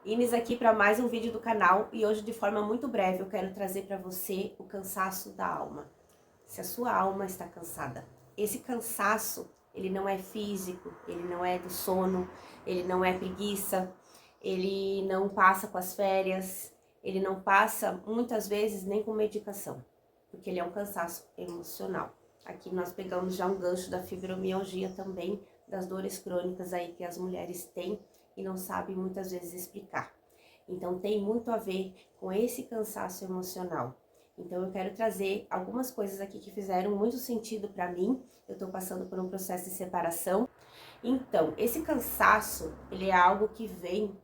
Ines aqui para mais um vídeo do canal e hoje de forma muito breve eu quero trazer para você o cansaço da alma. Se a sua alma está cansada, esse cansaço, ele não é físico, ele não é do sono, ele não é preguiça, ele não passa com as férias, ele não passa muitas vezes nem com medicação, porque ele é um cansaço emocional. Aqui nós pegamos já um gancho da fibromialgia também, das dores crônicas aí que as mulheres têm e não sabem muitas vezes explicar. Então tem muito a ver com esse cansaço emocional. Então eu quero trazer algumas coisas aqui que fizeram muito sentido para mim. Eu tô passando por um processo de separação. Então, esse cansaço, ele é algo que vem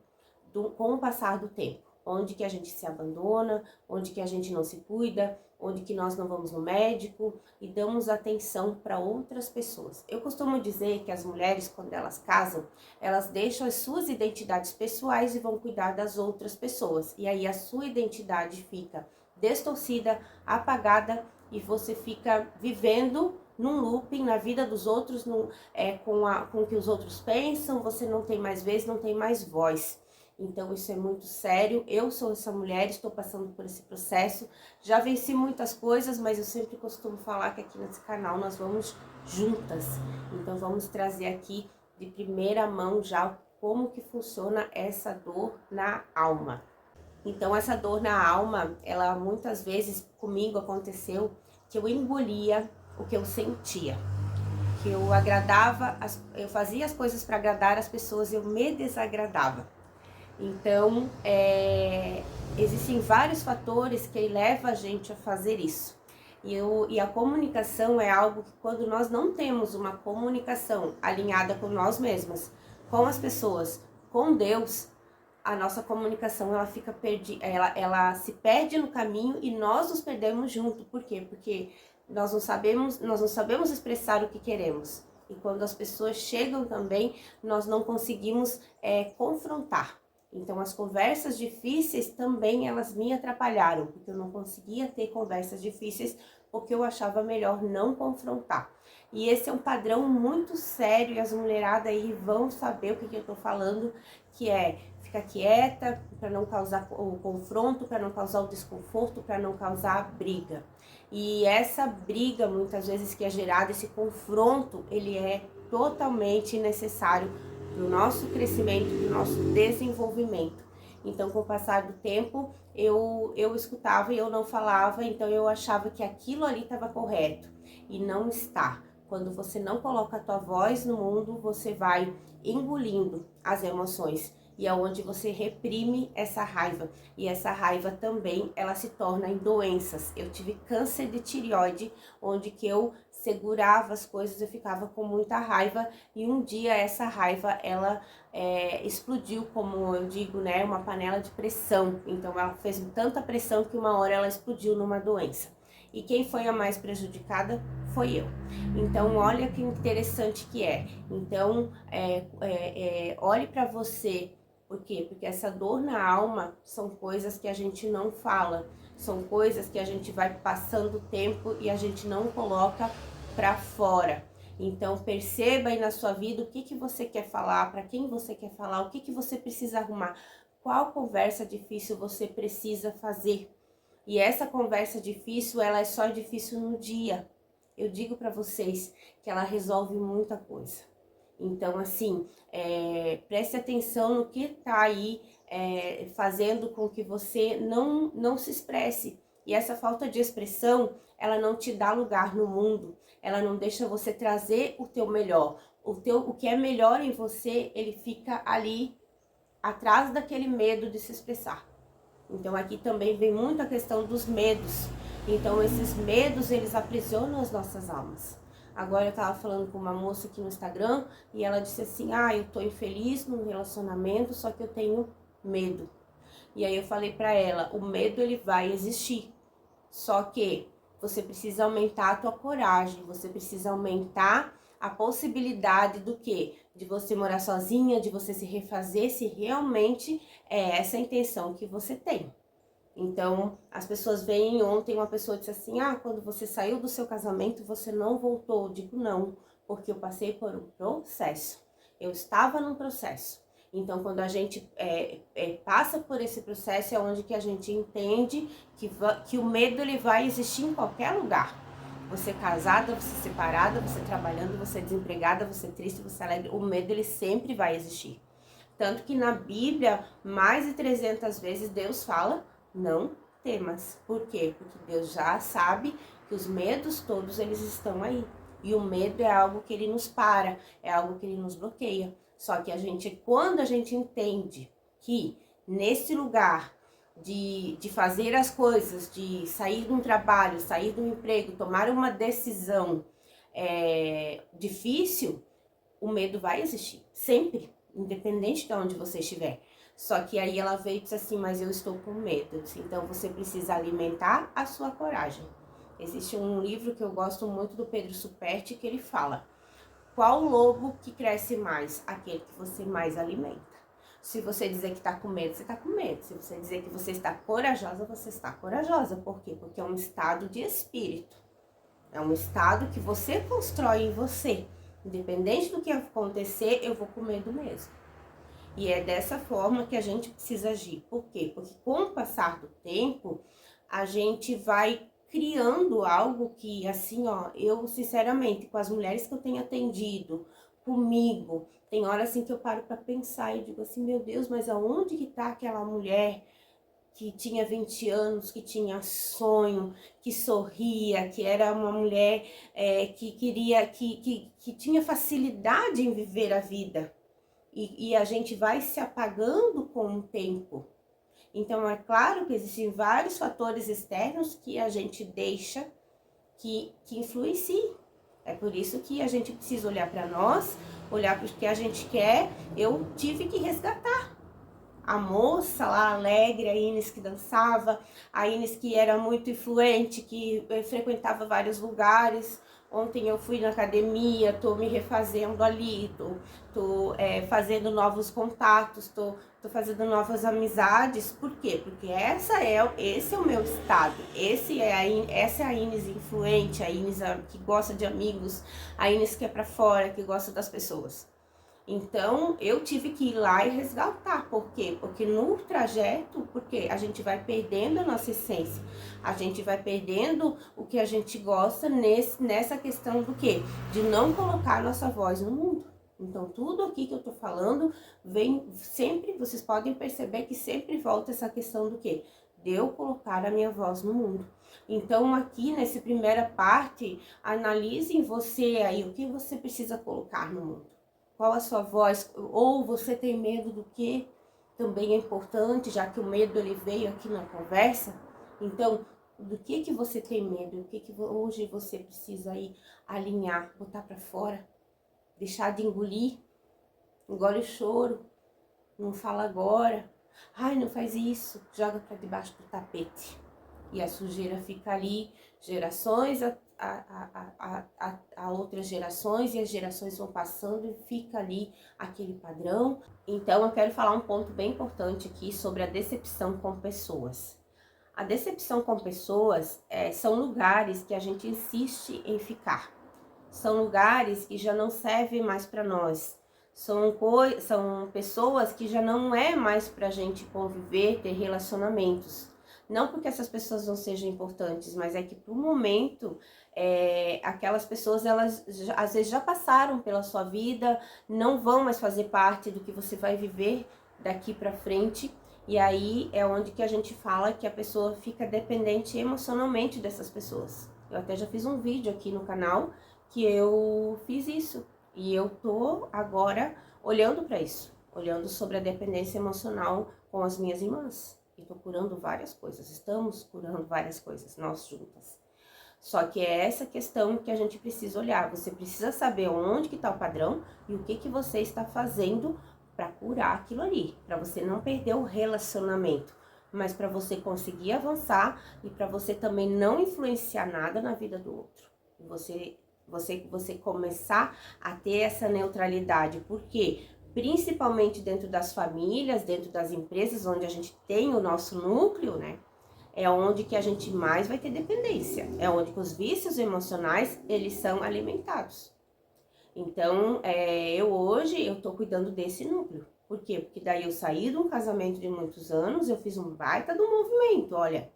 com o passar do tempo, onde que a gente se abandona, onde que a gente não se cuida, onde que nós não vamos no médico e damos atenção para outras pessoas. Eu costumo dizer que as mulheres, quando elas casam, elas deixam as suas identidades pessoais e vão cuidar das outras pessoas. E aí a sua identidade fica distorcida, apagada e você fica vivendo num looping na vida dos outros, com o que os outros pensam, você não tem mais vez, não tem mais voz. Então isso é muito sério, eu sou essa mulher, estou passando por esse processo, já venci muitas coisas, mas eu sempre costumo falar que aqui nesse canal nós vamos juntas. Então vamos trazer aqui de primeira mão já como que funciona essa dor na alma. Então essa dor na alma, ela muitas vezes comigo aconteceu que eu engolia o que eu sentia. Que eu agradava, eu fazia as coisas para agradar as pessoas, eu me desagradava. Então, existem vários fatores que levam a gente a fazer isso. E a comunicação é algo que quando nós não temos uma comunicação alinhada com nós mesmas, com as pessoas, com Deus, a nossa comunicação ela fica perdida, ela se perde no caminho e nós nos perdemos junto. Por quê? Porque nós não sabemos expressar o que queremos. E quando as pessoas chegam também, nós não conseguimos confrontar. Então, as conversas difíceis também, elas me atrapalharam, porque eu não conseguia ter conversas difíceis, porque eu achava melhor não confrontar. E esse é um padrão muito sério, e as mulheradas aí vão saber o que eu tô falando, que é ficar quieta, para não causar o confronto, para não causar o desconforto, para não causar a briga. E essa briga, muitas vezes, que é gerada, esse confronto, ele é totalmente necessário para o nosso crescimento, para o nosso desenvolvimento. Então, com o passar do tempo, eu escutava e eu não falava, então eu achava que aquilo ali estava correto. E não está. Quando você não coloca a tua voz no mundo, você vai engolindo as emoções. E é onde você reprime essa raiva. E essa raiva também, ela se torna em doenças. Eu tive câncer de tireoide, onde que eu segurava as coisas, eu ficava com muita raiva. E um dia essa raiva, ela explodiu, como eu digo, né, uma panela de pressão. Então ela fez tanta pressão que uma hora ela explodiu numa doença. E quem foi a mais prejudicada foi eu. Então, olha que interessante que é. Então, olhe para você. Por quê? Porque essa dor na alma são coisas que a gente não fala. São coisas que a gente vai passando o tempo e a gente não coloca para fora. Então, perceba aí na sua vida o que você quer falar, para quem você quer falar, o que você precisa arrumar. Qual conversa difícil você precisa fazer. E essa conversa difícil, ela é só difícil no dia. Eu digo para vocês que ela resolve muita coisa. Então, assim, preste atenção no que tá aí fazendo com que você não se expresse. E essa falta de expressão, ela não te dá lugar no mundo. Ela não deixa você trazer o teu melhor. O que é melhor em você, ele fica ali atrás daquele medo de se expressar. Então aqui também vem muito a questão dos medos. Então esses medos, eles aprisionam as nossas almas. Agora eu tava falando com uma moça aqui no Instagram e ela disse assim, eu tô infeliz no relacionamento, só que eu tenho medo. E aí eu falei pra ela, o medo ele vai existir, só que você precisa aumentar a tua coragem, você precisa aumentar a possibilidade do quê? De você morar sozinha, de você se refazer, se realmente é essa a intenção que você tem. Então, as pessoas veem, ontem uma pessoa disse assim, quando você saiu do seu casamento, você não voltou. Eu digo não, porque eu passei por um processo. Eu estava num processo. Então, quando a gente passa por esse processo, é onde que a gente entende que o medo ele vai existir em qualquer lugar. Você casada, você separada, você trabalhando, você desempregada, você triste, você alegre, o medo ele sempre vai existir. Tanto que na Bíblia, mais de 300 vezes Deus fala, não temas. Por quê? Porque Deus já sabe que os medos todos eles estão aí. E o medo é algo que ele nos para, é algo que ele nos bloqueia. Só que quando a gente entende que nesse lugar de fazer as coisas, de sair de um trabalho, sair de um emprego, tomar uma decisão difícil, o medo vai existir, sempre, independente de onde você estiver. Só que aí ela veio e disse assim, mas eu estou com medo. Disse, então você precisa alimentar a sua coragem. Existe um livro que eu gosto muito do Pedro Superti que ele fala: qual lobo que cresce mais? Aquele que você mais alimenta. Se você dizer que está com medo, você está com medo. Se você dizer que você está corajosa, você está corajosa. Por quê? Porque é um estado de espírito. É um estado que você constrói em você. Independente do que acontecer, eu vou com medo mesmo. E é dessa forma que a gente precisa agir. Por quê? Porque com o passar do tempo, a gente vai criando algo que, assim, ó, eu, sinceramente, com as mulheres que eu tenho atendido, comigo, tem hora assim que eu paro para pensar e digo assim, meu Deus, mas aonde que tá aquela mulher que tinha 20 anos, que tinha sonho, que sorria, que era uma mulher que queria, que tinha facilidade em viver a vida. E a gente vai se apagando com o tempo. Então, é claro que existem vários fatores externos que a gente deixa que influenciem. É por isso que a gente precisa olhar para nós, olhar para o que a gente quer. Eu tive que resgatar a moça lá alegre, a Inês que dançava, a Inês que era muito influente, que frequentava vários lugares. Ontem eu fui na academia, tô me refazendo ali, tô fazendo novos contatos, tô fazendo novas amizades. Por quê? Porque esse é o meu estado, essa é a Inês influente, a Inês que gosta de amigos, a Inês que é pra fora, que gosta das pessoas. Então, eu tive que ir lá e resgatar. Por quê? Porque no trajeto, porque a gente vai perdendo a nossa essência. A gente vai perdendo o que a gente gosta nessa questão do quê? De não colocar a nossa voz no mundo. Então, tudo aqui que eu tô falando, vem sempre, vocês podem perceber que sempre volta essa questão do quê? De eu colocar a minha voz no mundo. Então, aqui nessa primeira parte, analise em você aí o que você precisa colocar no mundo. Qual a sua voz? Ou você tem medo do que? Também é importante, já que o medo ele veio aqui na conversa. Então, do que você tem medo? O que hoje você precisa aí alinhar, botar para fora, deixar de engolir? Engole o choro, não fala agora. Ai, não faz isso, joga para debaixo do tapete. E a sujeira fica ali, gerações a outras gerações, e as gerações vão passando e fica ali aquele padrão. Então, eu quero falar um ponto bem importante aqui sobre a decepção com pessoas. A decepção com pessoas são lugares que a gente insiste em ficar. São lugares que já não servem mais para nós. São pessoas que já não é mais para a gente conviver, ter relacionamentos. Não porque essas pessoas não sejam importantes, mas é que pro momento, aquelas pessoas, elas às vezes já passaram pela sua vida, não vão mais fazer parte do que você vai viver daqui para frente. E aí é onde que a gente fala que a pessoa fica dependente emocionalmente dessas pessoas. Eu até já fiz um vídeo aqui no canal que eu fiz isso. E eu tô agora olhando para isso, olhando sobre a dependência emocional com as minhas irmãs. E tô curando várias coisas, estamos curando várias coisas, nós juntas. Só que é essa questão que a gente precisa olhar. Você precisa saber onde que tá o padrão e o que você está fazendo para curar aquilo ali. Para você não perder o relacionamento, mas para você conseguir avançar e para você também não influenciar nada na vida do outro. Você começar a ter essa neutralidade. Por quê? Principalmente dentro das famílias, dentro das empresas, onde a gente tem o nosso núcleo, né? É onde que a gente mais vai ter dependência. É onde que os vícios emocionais, eles são alimentados. Então, eu hoje, eu tô cuidando desse núcleo. Por quê? Porque daí eu saí de um casamento de muitos anos, eu fiz um baita do movimento, olha.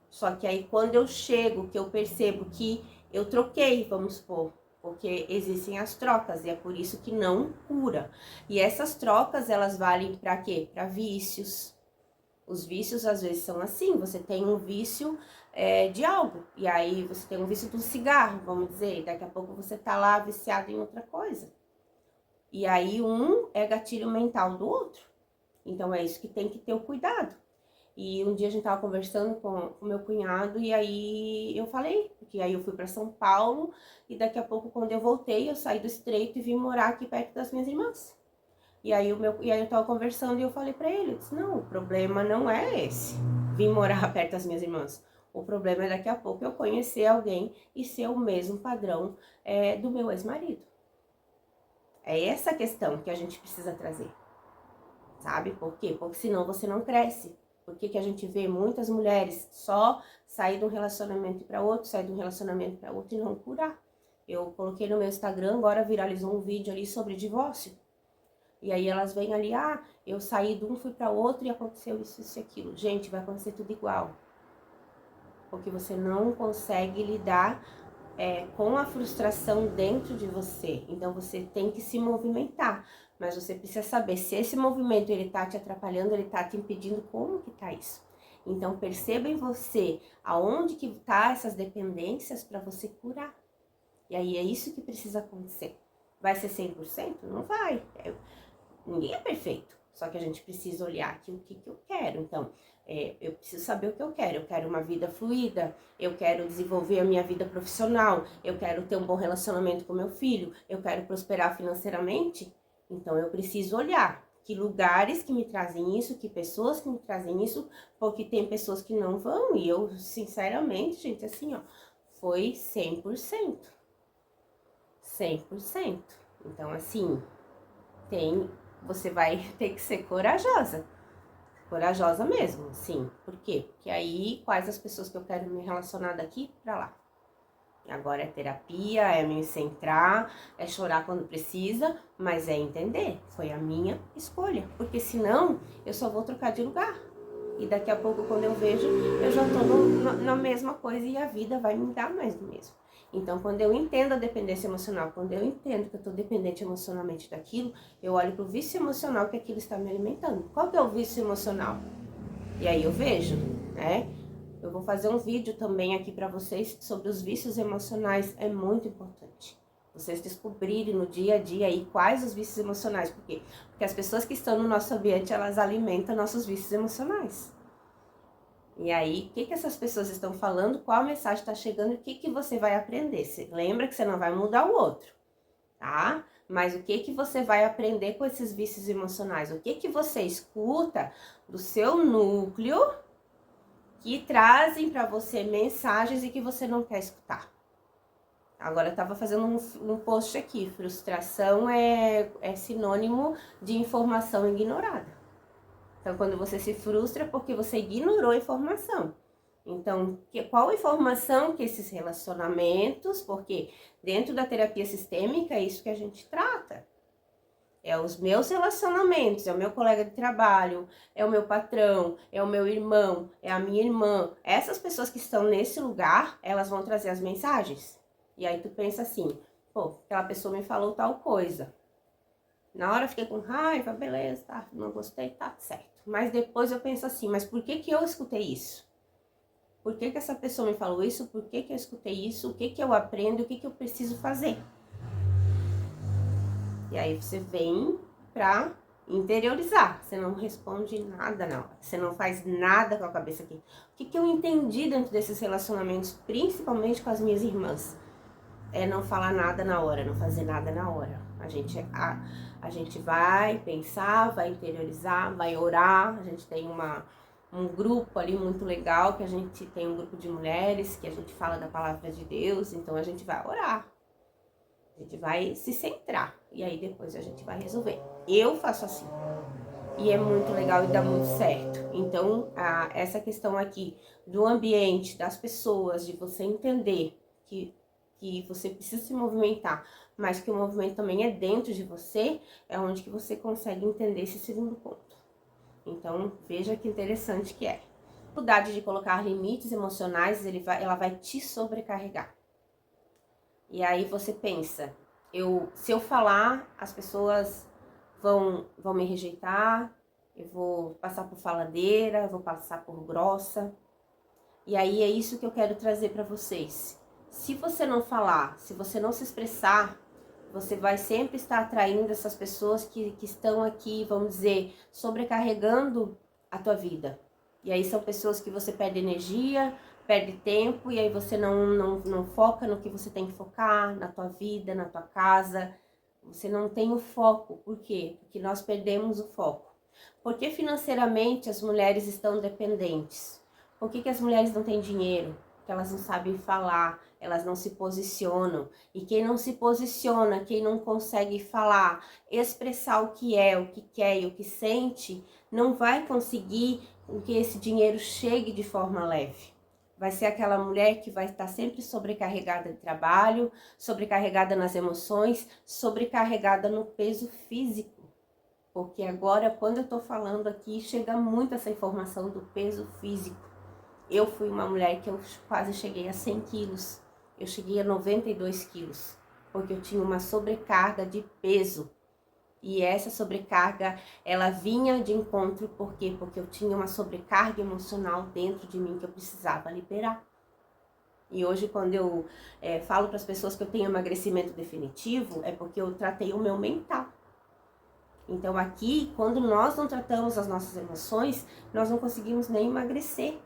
Só que aí quando eu chego, que eu percebo que eu troquei, vamos supor, porque existem as trocas e é por isso que não cura. E essas trocas, elas valem para quê? Para vícios. Os vícios às vezes são assim, você tem um vício de algo, e aí você tem um vício do cigarro, vamos dizer, e daqui a pouco você tá lá viciado em outra coisa. E aí um é gatilho mental do outro. Então é isso que tem que ter o cuidado. E um dia a gente tava conversando com o meu cunhado e aí eu falei, porque aí eu fui para São Paulo e daqui a pouco quando eu voltei, eu saí do Estreito e vim morar aqui perto das minhas irmãs. E aí eu tava conversando e eu falei para ele, eu disse, não, o problema não é esse, vim morar perto das minhas irmãs. O problema é daqui a pouco eu conhecer alguém e ser o mesmo padrão do meu ex-marido. É essa questão que a gente precisa trazer, sabe? Por quê? Porque senão você não cresce. Por que a gente vê muitas mulheres só sair de um relacionamento para outro, sair de um relacionamento para outro e não curar? Eu coloquei no meu Instagram, agora viralizou um vídeo ali sobre divórcio. E aí elas vêm ali, eu saí de um, fui para outro e aconteceu isso e aquilo. Gente, vai acontecer tudo igual. Porque você não consegue lidar com a frustração dentro de você. Então você tem que se movimentar. Mas você precisa saber se esse movimento ele tá te atrapalhando, ele tá te impedindo, como que tá isso? Então perceba em você aonde que tá essas dependências para você curar. E aí é isso que precisa acontecer. Vai ser 100%? Não vai. Ninguém é perfeito. Só que a gente precisa olhar aqui o que eu quero. Então, eu preciso saber o que eu quero. Eu quero uma vida fluida, eu quero desenvolver a minha vida profissional, eu quero ter um bom relacionamento com meu filho, eu quero prosperar financeiramente. Então, eu preciso olhar que lugares que me trazem isso, que pessoas que me trazem isso, porque tem pessoas que não vão. E eu, sinceramente, gente, assim, ó, foi 100%. 100%. Então, assim, você vai ter que ser corajosa. Corajosa mesmo, sim. Por quê? Porque aí, quais as pessoas que eu quero me relacionar daqui pra lá? Agora é terapia, é me centrar, é chorar quando precisa, mas é entender. Foi a minha escolha. Porque senão, eu só vou trocar de lugar. E daqui a pouco, quando eu vejo, eu já tô na mesma coisa e a vida vai me dar mais do mesmo. Então, quando eu entendo a dependência emocional, quando eu entendo que eu tô dependente emocionalmente daquilo, eu olho pro vício emocional que aquilo está me alimentando. Qual que é o vício emocional? E aí eu vejo, né? Eu vou fazer um vídeo também aqui para vocês sobre os vícios emocionais, é muito importante. Vocês descobrirem no dia a dia aí quais os vícios emocionais. Por quê? Porque as pessoas que estão no nosso ambiente, elas alimentam nossos vícios emocionais. E aí, o que essas pessoas estão falando, qual a mensagem está chegando, o que você vai aprender? Você lembra que você não vai mudar o outro, tá? Mas o que você vai aprender com esses vícios emocionais? O que você escuta do seu núcleo que trazem para você mensagens e que você não quer escutar? Agora eu estava fazendo um post aqui, frustração é sinônimo de informação ignorada. Então, quando você se frustra é porque você ignorou a informação. Então, qual informação que esses relacionamentos, porque dentro da terapia sistêmica é isso que a gente trata. É os meus relacionamentos, é o meu colega de trabalho, é o meu patrão, é o meu irmão, é a minha irmã. Essas pessoas que estão nesse lugar, elas vão trazer as mensagens. E aí tu pensa assim, pô, aquela pessoa me falou tal coisa. Na hora eu fiquei com raiva, beleza, tá, não gostei, tá certo. Mas depois eu penso assim, mas por que eu escutei isso? Por que essa pessoa me falou isso? Por que eu escutei isso? O que eu aprendo? O que eu preciso fazer? E aí você vem pra interiorizar. Você não responde nada na hora. Você não faz nada com a cabeça aqui. O que eu entendi dentro desses relacionamentos, principalmente com as minhas irmãs? É não falar nada na hora, não fazer nada na hora. A gente vai pensar, vai interiorizar, vai orar. A gente tem um grupo ali muito legal, que a gente tem um grupo de mulheres, que a gente fala da palavra de Deus, então a gente vai orar. A gente vai se centrar e aí depois a gente vai resolver. Eu faço assim. E é muito legal e dá muito certo. Então, essa questão aqui do ambiente, das pessoas, de você entender que você precisa se movimentar mas que o movimento também é dentro de você, é onde que você consegue entender esse segundo ponto. Então, veja que interessante que é. A dificuldade de colocar limites emocionais, ela vai te sobrecarregar. E aí você pensa, se eu falar, as pessoas vão me rejeitar, eu vou passar por faladeira, eu vou passar por grossa. E aí é isso que eu quero trazer para vocês. Se você não falar, se você não se expressar, você vai sempre estar atraindo essas pessoas que estão aqui, vamos dizer, sobrecarregando a tua vida. E aí são pessoas que você perde energia, perde tempo, e aí você não foca no que você tem que focar, na tua vida, na tua casa. Você não tem o foco. Por quê? Porque nós perdemos o foco. Porque financeiramente as mulheres estão dependentes? Por que as mulheres não têm dinheiro? Porque elas não sabem falar, elas não se posicionam. E quem não se posiciona, quem não consegue falar, expressar o que é, o que quer e o que sente, não vai conseguir que esse dinheiro chegue de forma leve. Vai ser aquela mulher que vai estar sempre sobrecarregada de trabalho, sobrecarregada nas emoções, sobrecarregada no peso físico. Porque agora, quando eu tô falando aqui, chega muito essa informação do peso físico. Eu fui uma mulher que eu quase cheguei a 100 quilos. Eu cheguei a 92 quilos, porque eu tinha uma sobrecarga de peso. E essa sobrecarga, ela vinha de encontro, por quê? Porque eu tinha uma sobrecarga emocional dentro de mim que eu precisava liberar. E hoje, quando eu falo para as pessoas que eu tenho emagrecimento definitivo, é porque eu tratei o meu mental. Então aqui, quando nós não tratamos as nossas emoções, nós não conseguimos nem emagrecer.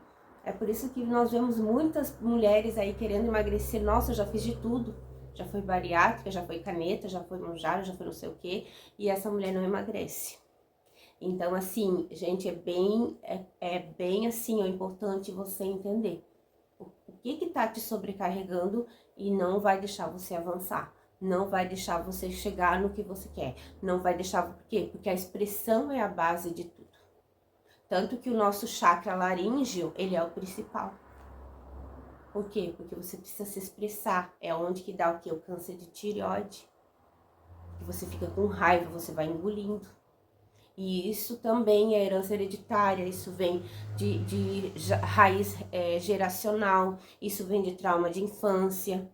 É por isso que nós vemos muitas mulheres aí querendo emagrecer. Nossa, eu já fiz de tudo. Já foi bariátrica, já foi caneta, já foi manjaro, já foi não sei o quê. E essa mulher não emagrece. Então, assim, gente, é bem assim, é importante você entender o que tá te sobrecarregando e não vai deixar você avançar. Não vai deixar você chegar no que você quer. Não vai deixar, por quê? Porque a expressão é a base de tudo. Tanto que o nosso chakra laríngeo, ele é o principal. Por quê? Porque você precisa se expressar. É onde que dá o quê? O câncer de tireoide. Que você fica com raiva, você vai engolindo. E isso também é herança hereditária, isso vem de raiz geracional, isso vem de trauma de infância.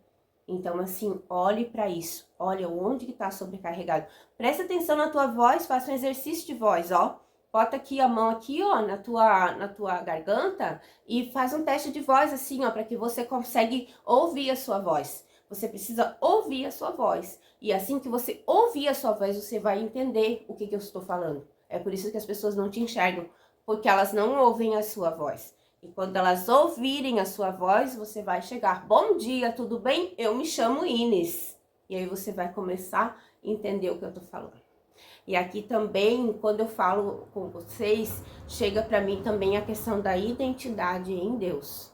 Então, assim, olhe para isso. Olha onde que tá sobrecarregado. Presta atenção na tua voz, faça um exercício de voz, ó. Bota aqui a mão aqui, ó, na tua garganta e faz um teste de voz assim, ó, para que você consiga ouvir a sua voz. Você precisa ouvir a sua voz. E assim que você ouvir a sua voz, você vai entender o que eu estou falando. É por isso que as pessoas não te enxergam, porque elas não ouvem a sua voz. E quando elas ouvirem a sua voz, você vai chegar. Bom dia, tudo bem? Eu me chamo Inês. E aí você vai começar a entender o que eu tô falando. E aqui também, quando eu falo com vocês, chega para mim também a questão da identidade em Deus.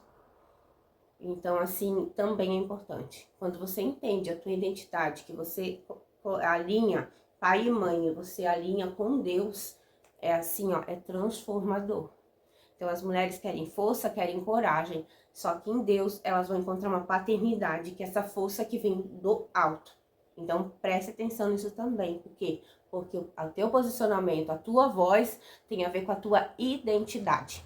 Então, assim, também é importante. Quando você entende a tua identidade, que você alinha pai e mãe, você alinha com Deus, é assim, ó, é transformador. Então, as mulheres querem força, querem coragem, só que em Deus elas vão encontrar uma paternidade, que é essa força que vem do alto. Então, preste atenção nisso também, por quê? Porque o teu posicionamento, a tua voz tem a ver com a tua identidade.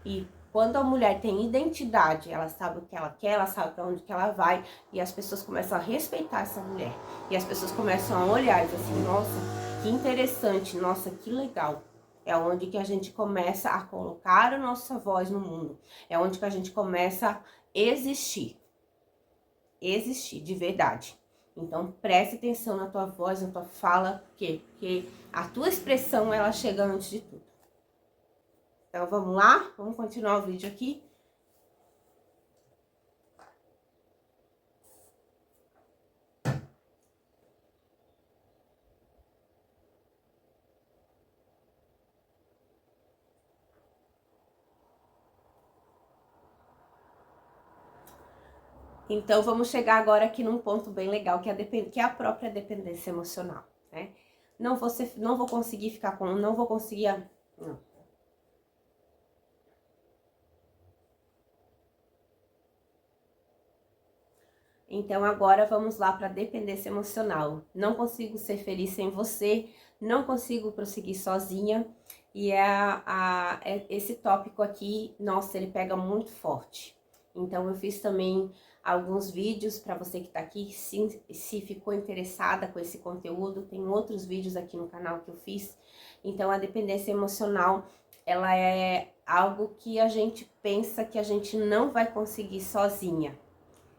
E quando a mulher tem identidade, ela sabe o que ela quer, ela sabe para onde que ela vai, e as pessoas começam a respeitar essa mulher. E as pessoas começam a olhar e dizer assim, nossa, que interessante, nossa, que legal. É onde que a gente começa a colocar a nossa voz no mundo. É onde que a gente começa a existir. Existir, de verdade. Então, preste atenção na tua voz, na tua fala, porque a tua expressão, ela chega antes de tudo. Então, vamos lá? Vamos continuar o vídeo aqui. Então, vamos chegar agora aqui num ponto bem legal, que é a própria dependência emocional, né? Não vou conseguir ficar com... Não vou conseguir... Não. Então agora vamos lá para a dependência emocional. Não consigo ser feliz sem você, não consigo prosseguir sozinha. E esse tópico aqui, nossa, ele pega muito forte. Então eu fiz também alguns vídeos para você que está aqui, se ficou interessada com esse conteúdo, tem outros vídeos aqui no canal que eu fiz. Então a dependência emocional, ela é algo que a gente pensa que a gente não vai conseguir sozinha.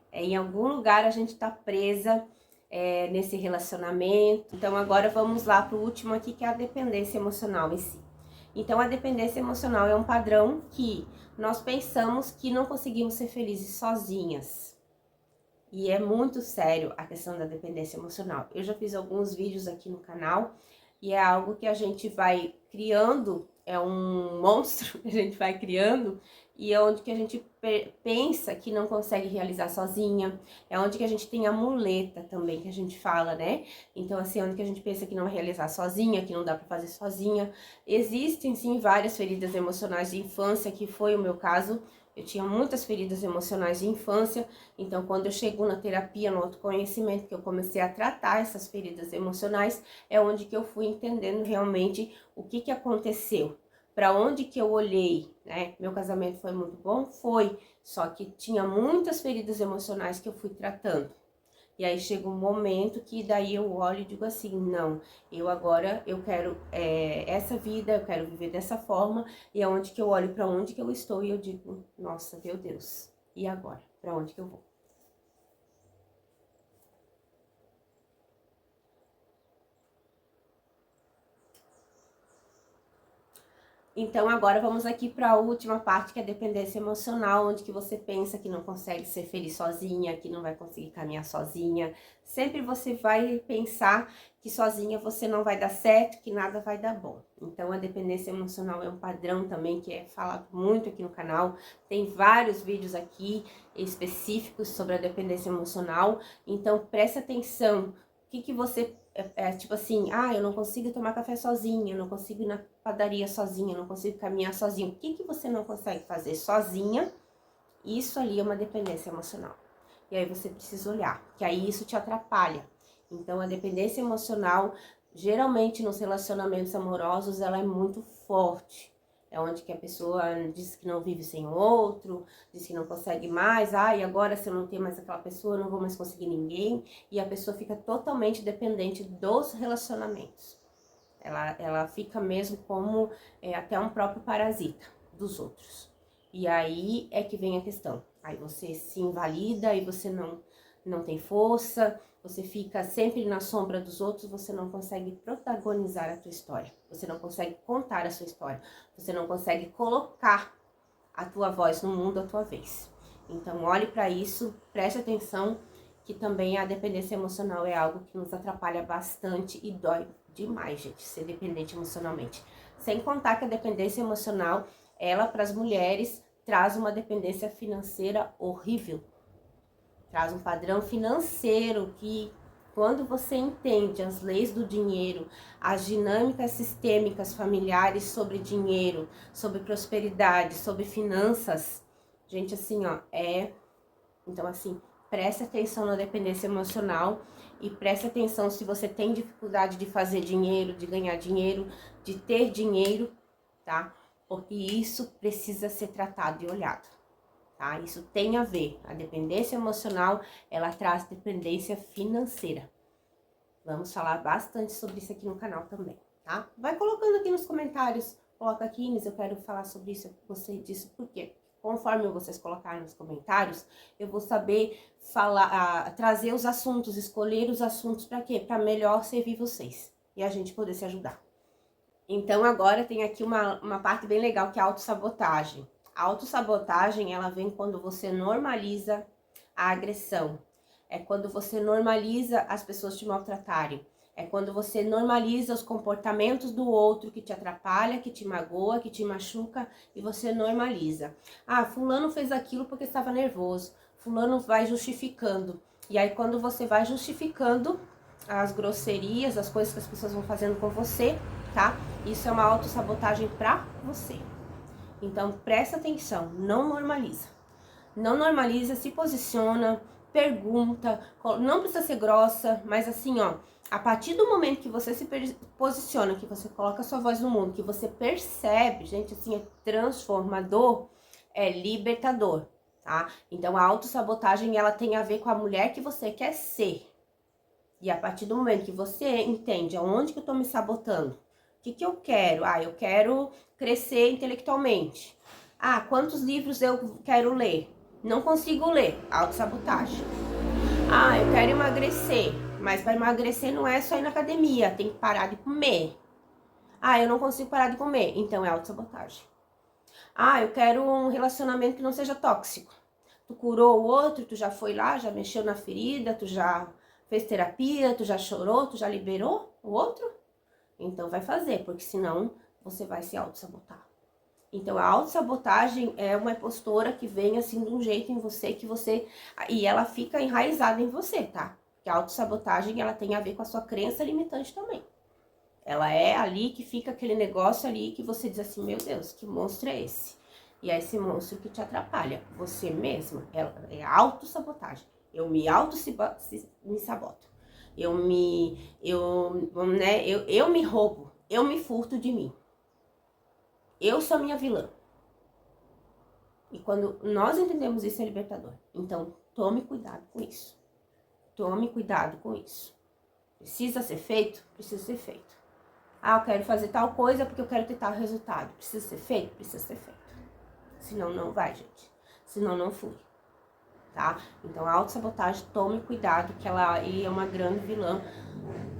Em algum lugar a gente tá presa nesse relacionamento. Então agora vamos lá pro último aqui, que é a dependência emocional em si. Então a dependência emocional é um padrão que nós pensamos que não conseguimos ser felizes sozinhas. E é muito sério a questão da dependência emocional. Eu já fiz alguns vídeos aqui no canal e é algo que a gente vai criando, é um monstro que a gente vai criando, e é onde que a gente pensa que não consegue realizar sozinha, é onde que a gente tem a muleta também, que a gente fala, né? Então, assim, onde que a gente pensa que não vai realizar sozinha, que não dá pra fazer sozinha. Existem, sim, várias feridas emocionais de infância, que foi o meu caso. Eu tinha muitas feridas emocionais de infância, então quando eu chego na terapia, no autoconhecimento, que eu comecei a tratar essas feridas emocionais, é onde que eu fui entendendo realmente o que aconteceu, para onde que eu olhei, né? Meu casamento foi muito bom? Foi, só que tinha muitas feridas emocionais que eu fui tratando. E aí chega um momento que daí eu olho e digo assim, não, eu quero essa vida, eu quero viver dessa forma, e é onde que eu olho para onde que eu estou e eu digo, nossa, meu Deus, e agora? Para onde que eu vou? Então agora vamos aqui para a última parte, que é a dependência emocional, onde que você pensa que não consegue ser feliz sozinha, que não vai conseguir caminhar sozinha. Sempre você vai pensar que sozinha você não vai dar certo, que nada vai dar bom. Então a dependência emocional é um padrão também que é falado muito aqui no canal. Tem vários vídeos aqui específicos sobre a dependência emocional. Então preste atenção, o que você tipo assim, eu não consigo tomar café sozinha, eu não consigo ir na padaria sozinha, eu não consigo caminhar sozinha. O que você não consegue fazer sozinha? Isso ali é uma dependência emocional. E aí você precisa olhar, que aí isso te atrapalha. Então a dependência emocional, geralmente nos relacionamentos amorosos, ela é muito forte. É onde que a pessoa diz que não vive sem o outro, diz que não consegue mais, e agora se eu não tenho mais aquela pessoa, eu não vou mais conseguir ninguém, e a pessoa fica totalmente dependente dos relacionamentos. Ela fica mesmo como até um próprio parasita dos outros. E aí é que vem a questão. Aí você se invalida e você não tem força, você fica sempre na sombra dos outros, você não consegue protagonizar a tua história, você não consegue contar a sua história, você não consegue colocar a tua voz no mundo a tua vez. Então olhe para isso, preste atenção, que também a dependência emocional é algo que nos atrapalha bastante e dói demais, gente, ser dependente emocionalmente. Sem contar que a dependência emocional, ela para as mulheres traz uma dependência financeira horrível. Traz um padrão financeiro que, quando você entende as leis do dinheiro, as dinâmicas sistêmicas familiares sobre dinheiro, sobre prosperidade, sobre finanças, gente, assim, Então, assim, preste atenção na dependência emocional e preste atenção se você tem dificuldade de fazer dinheiro, de ganhar dinheiro, de ter dinheiro, tá? Porque isso precisa ser tratado e olhado. Tá? Isso tem a ver, a dependência emocional, ela traz dependência financeira. Vamos falar bastante sobre isso aqui no canal também, tá? Vai colocando aqui nos comentários, coloca aqui, Inês, eu quero falar sobre isso, eu gostei disso, por quê? Conforme vocês colocarem nos comentários, eu vou saber falar, trazer os assuntos, escolher os assuntos para quê? Para melhor servir vocês e a gente poder se ajudar. Então agora tem aqui uma parte bem legal, que é a autossabotagem. A autossabotagem, ela vem quando você normaliza a agressão. É quando você normaliza as pessoas te maltratarem. É quando você normaliza os comportamentos do outro que te atrapalha, que te magoa, que te machuca, e você normaliza. Fulano fez aquilo porque estava nervoso. Fulano vai justificando. E aí quando você vai justificando as grosserias, as coisas que as pessoas vão fazendo com você, tá? Isso é uma autossabotagem pra você. Então, presta atenção, não normaliza. Não normaliza, se posiciona, pergunta, não precisa ser grossa, mas assim, ó, a partir do momento que você se posiciona, que você coloca a sua voz no mundo, que você percebe, gente, assim, é transformador, é libertador, tá? Então a autossabotagem, ela tem a ver com a mulher que você quer ser. E a partir do momento que você entende aonde que eu tô me sabotando, o que que eu quero? Ah, eu quero crescer intelectualmente. Ah, quantos livros eu quero ler? Não consigo ler, autossabotagem. Ah, eu quero emagrecer, mas para emagrecer não é só ir na academia, tem que parar de comer. Ah, eu não consigo parar de comer, então é autossabotagem. Ah, eu quero um relacionamento que não seja tóxico. Tu curou o outro, tu já foi lá, já mexeu na ferida, tu já fez terapia, tu já chorou, tu já liberou o outro? Então vai fazer, porque senão você vai se autossabotar. Então a autossabotagem é uma impostora que vem assim de um jeito em você que você... E ela fica enraizada em você, tá? Porque a autossabotagem, ela tem a ver com a sua crença limitante também. Ela é ali que fica aquele negócio ali que você diz assim, meu Deus, que monstro é esse? E é esse monstro que te atrapalha, você mesma. É autossabotagem. Eu me me saboto. Eu me roubo, eu me furto de mim. Eu sou minha vilã. E quando nós entendemos isso, é libertador. Então, tome cuidado com isso. Tome cuidado com isso. Precisa ser feito? Precisa ser feito. Ah, eu quero fazer tal coisa porque eu quero ter tal resultado. Precisa ser feito? Precisa ser feito. Senão não vai, gente. Senão não flui. Tá? Então, a autossabotagem, tome cuidado que ela é uma grande vilã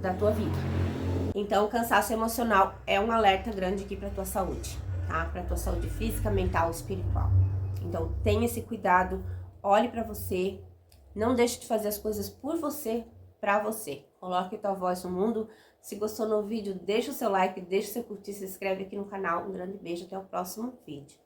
da tua vida. Então, o cansaço emocional é um alerta grande aqui pra tua saúde, tá? Pra tua saúde física, mental e espiritual. Então, tenha esse cuidado, olhe pra você, não deixe de fazer as coisas por você, pra você. Coloque tua voz no mundo. Se gostou do vídeo, deixa o seu like, deixa o seu curtir, se inscreve aqui no canal. Um grande beijo, até o próximo vídeo.